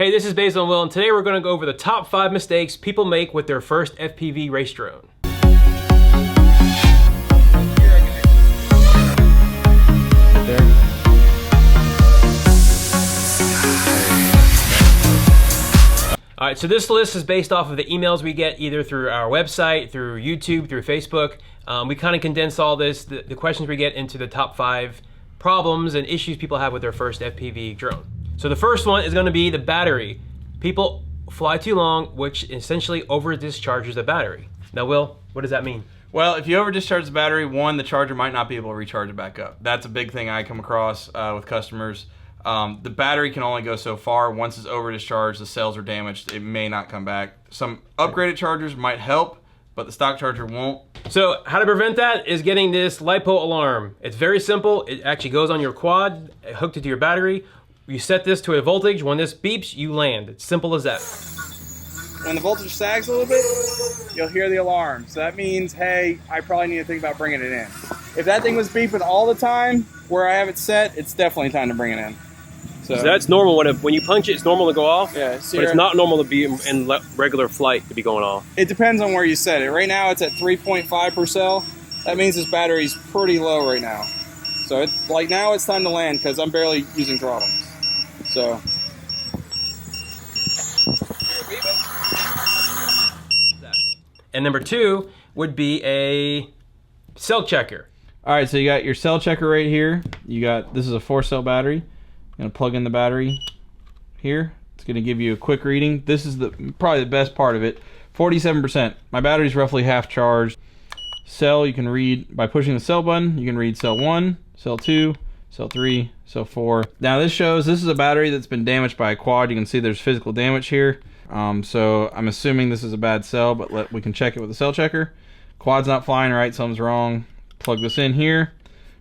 Hey, this is Basil and Will, and today we're going to go over the top 5 mistakes people make with their first FPV race drone. Alright, so this list is based off of the emails we get either through our website, through YouTube, through Facebook. We kind of condense all this, the questions we get, into the top 5 problems and issues people have with their first FPV drone. So the first one is going to be the battery. People fly too long, which essentially over discharges the battery. Now, Will, what does that mean? Well, if you over discharge the battery, one, the charger might not be able to recharge it back up. That's a big thing I come across with customers. The battery can only go so far. Once it's over discharged, the cells are damaged, it may not come back. Some upgraded chargers might help, but the stock charger won't. So how to prevent that is getting this LiPo alarm. It's very simple. It actually goes on your quad, hooked it to your battery. You set this to a voltage. When this beeps, you land. It's simple as that. When the voltage sags a little bit, you'll hear the alarm. So that means, hey, I probably need to think about bringing it in. If that thing was beeping all the time where I have it set, it's definitely time to bring it in. So that's normal. When you punch it, it's normal to go off, yeah, but it's not normal to be in regular flight to be going off. It depends on where you set it. Right now it's at 3.5 per cell. That means this battery's pretty low right now. So like now it's time to land because I'm barely using throttle. So. And number 2 would be a cell checker. All right, so you got your cell checker right here. This is a 4-cell battery. I'm gonna plug in the battery here. It's gonna give you a quick reading. This is probably the best part of it. 47%. My battery's roughly half charged. Cell, you can read by pushing the cell button. You can read cell 1, cell 2, cell 3, cell 4. Now this is a battery that's been damaged by a quad. You can see there's physical damage here. So I'm assuming this is a bad cell, but we can check it with the cell checker. Quad's not flying right, something's wrong. Plug this in here.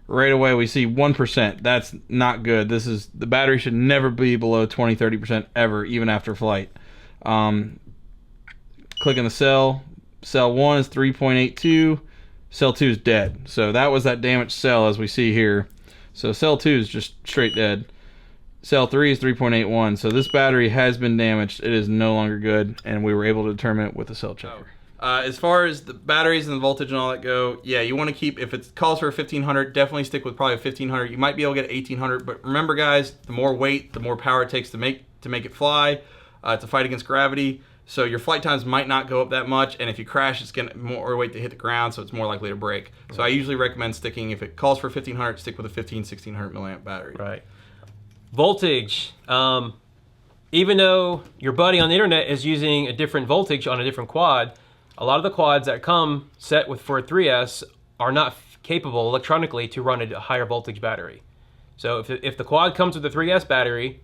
Right away we see 1%. That's not good. The battery should never be below 20-30% ever, even after flight. Click in the cell. Cell 1 is 3.82. Cell 2 is dead. So that was that damaged cell, as we see here. So cell 2 is just straight dead. Cell 3 is 3.81. So this battery has been damaged. It is no longer good, and we were able to determine it with the cell checker. As far as the batteries and the voltage and all that go, yeah, you want to keep, if it calls for a 1500, definitely stick with probably a 1500. You might be able to get 1800, but remember guys, the more weight, the more power it takes to make it fly. It's a fight against gravity. So your flight times might not go up that much, and if you crash, it's getting more weight to hit the ground, so it's more likely to break. So I usually recommend sticking, if it calls for 1500, stick with a 1600 milliamp battery. Right. Voltage. Even though your buddy on the internet is using a different voltage on a different quad, a lot of the quads that come set for a 3S are not capable electronically to run a higher voltage battery. So if the quad comes with a 3S battery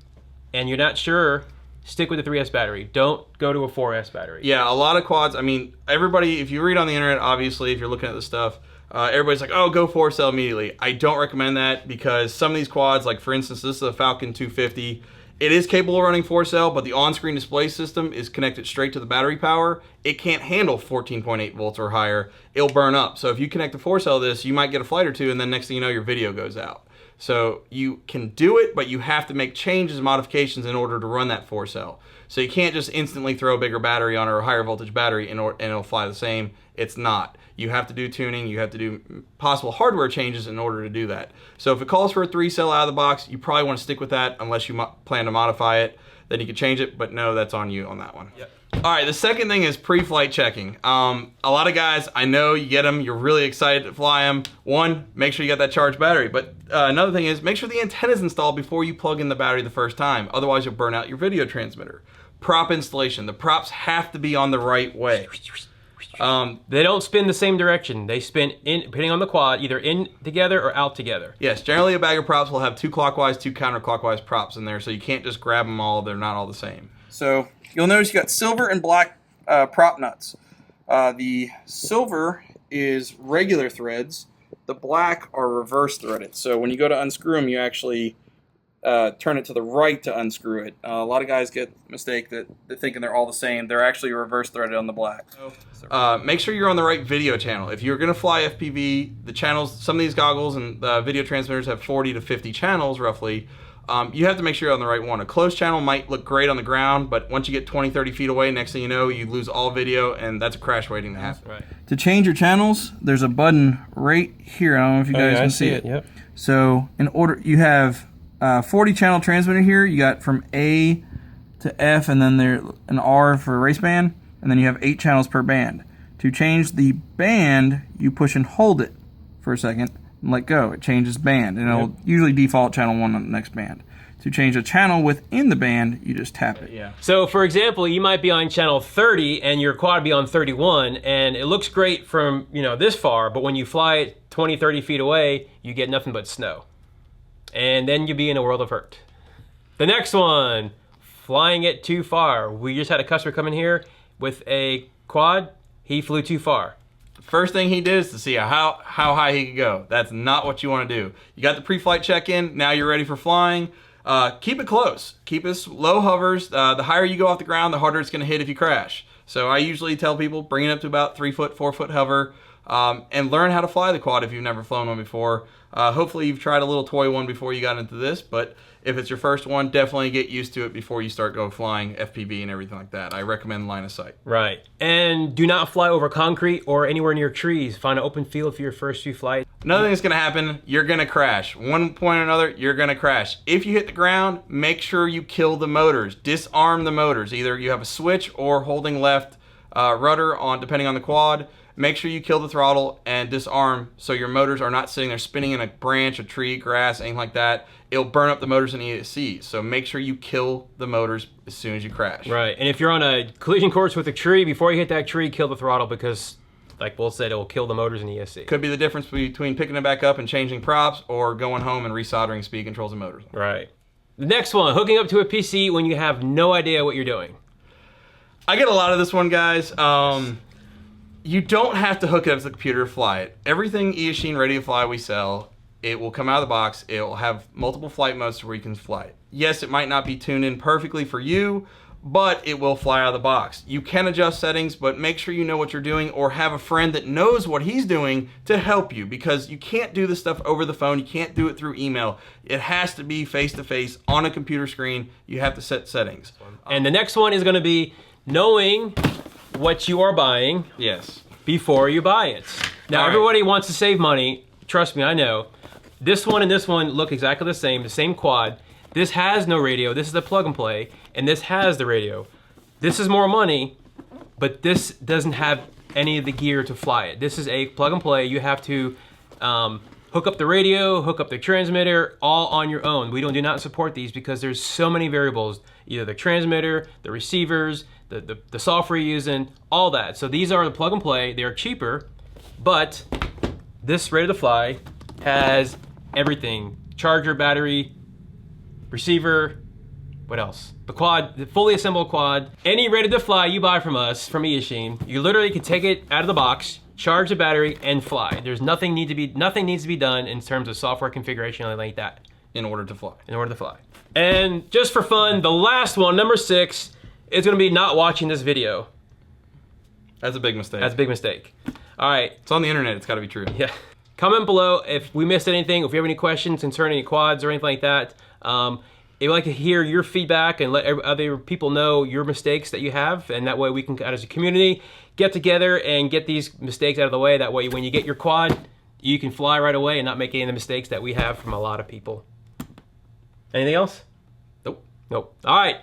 and you're not sure, stick with the 3S battery. Don't go to a 4S battery. Yeah, a lot of quads, I mean, everybody, if you read on the internet, obviously, if you're looking at this stuff, everybody's like, oh, go 4-cell immediately. I don't recommend that because some of these quads, like for instance, this is a Falcon 250. It is capable of running 4-cell, but the on-screen display system is connected straight to the battery power. It can't handle 14.8 volts or higher. It'll burn up. So if you connect a 4-cell to this, you might get a flight or two, and then next thing you know, your video goes out. So you can do it, but you have to make changes, modifications in order to run that 4-cell. So you can't just instantly throw a bigger battery on or a higher voltage battery and it'll fly the same. It's not. You have to do tuning, you have to do possible hardware changes in order to do that. So if it calls for a 3-cell out of the box, you probably want to stick with that unless you plan to modify it. Then you can change it, but no, that's on you on that one. Yep. All right, the second thing is pre-flight checking. A lot of guys, I know you get them, you're really excited to fly them. One, make sure you got that charged battery. But another thing is make sure the antenna is installed before you plug in the battery the first time. Otherwise, you'll burn out your video transmitter. Prop installation. The props have to be on the right way. They don't spin the same direction. They spin depending on the quad, either in together or out together. Yes, generally a bag of props will have 2 clockwise, 2 counterclockwise props in there, so you can't just grab them all. They're not all the same. So you'll notice you got silver and black prop nuts. The silver is regular threads. The black are reverse threaded. So when you go to unscrew them, you actually turn it to the right to unscrew it. A lot of guys get mistake that they're thinking they're all the same. They're actually reverse threaded on the black. Make sure you're on the right video channel. If you're going to fly FPV, the channels, some of these goggles and video transmitters have 40 to 50 channels roughly. You have to make sure you're on the right one. A closed channel might look great on the ground, but once you get 20, 30 feet away, next thing you know, you lose all video, and that's a crash waiting to happen. Right. To change your channels, there's a button right here. I don't know if you guys can see it. Yep. So in order, you have 40 channel transmitter here. You got from A to F, and then there an R for race band, and then you have 8 channels per band. To change the band, you push and hold it for a second and let go. It changes band, and it'll usually default channel 1 on the next band. To change a channel within the band, you just tap it. Yeah. So for example, you might be on channel 30 and your quad be on 31, and it looks great from, you know, this far, but when you fly it 20, 30 feet away, you get nothing but snow. And then you'll be in a world of hurt. The next one, flying it too far. We just had a customer come in here with a quad. He flew too far. First thing he did is to see how high he could go. That's not what you want to do. You got the pre-flight check in. Now you're ready for flying. Keep it close. Keep it low hovers. The higher you go off the ground, the harder it's going to hit if you crash. So I usually tell people bring it up to about 3 foot, 4 foot hover, and learn how to fly the quad if you've never flown one before. Hopefully you've tried a little toy one before you got into this, but if it's your first one, definitely get used to it before you start go flying FPV and everything like that. I recommend line of sight. Right. And do not fly over concrete or anywhere near trees. Find an open field for your first few flights. Another thing that's going to happen, you're going to crash. One point or another, you're going to crash. If you hit the ground, make sure you kill the motors. Disarm the motors. Either you have a switch or holding left rudder on, depending on the quad. Make sure you kill the throttle and disarm so your motors are not sitting there spinning in a branch, a tree, grass, anything like that. It'll burn up the motors in ESC. So make sure you kill the motors as soon as you crash. Right. And if you're on a collision course with a tree, before you hit that tree, kill the throttle because, like Will said, it will kill the motors in ESC. Could be the difference between picking it back up and changing props or going home and resoldering speed controls and motors. Right. The next one, hooking up to a PC when you have no idea what you're doing. I get a lot of this one, guys. You don't have to hook it up to the computer to fly it. Everything eAchine Ready to Fly we sell, it will come out of the box. It will have multiple flight modes where you can fly it. Yes, it might not be tuned in perfectly for you, but it will fly out of the box. You can adjust settings, but make sure you know what you're doing or have a friend that knows what he's doing to help you, because you can't do this stuff over the phone. You can't do it through email. It has to be face-to-face on a computer screen. You have to set settings. And the next one is going to be knowing what you are buying. Yes. Before you buy it. Now, All right. everybody wants to save money. Trust me, I know. This one and this one look exactly the same quad. This has no radio. This is a plug and play, and this has the radio. This is more money, but this doesn't have any of the gear to fly it. This is a plug and play. You have to hook up the radio, hook up the transmitter, all on your own. We do not support these because there's so many variables, either the transmitter, the receivers, the software you're using, all that. So these are the plug and play. They are cheaper, but this Ready to Fly has everything. Charger, battery, receiver, what else? The quad, the fully assembled quad. Any Ready to Fly you buy from us, from eAchine, you literally can take it out of the box, charge the battery, and fly. There's nothing needs to be done in terms of software configuration or anything like that. In order to fly. In order to fly. And just for fun, the last one, number 6, is gonna be not watching this video. That's a big mistake. That's a big mistake. All right. It's on the internet. It's got to be true. Yeah. Comment below if we missed anything, if you have any questions concerning quads or anything like that. If you'd like to hear your feedback and let other people know your mistakes that you have, and that way we can, as a community, get together and get these mistakes out of the way. That way when you get your quad, you can fly right away and not make any of the mistakes that we have from a lot of people. Anything else? Nope. Nope. All right.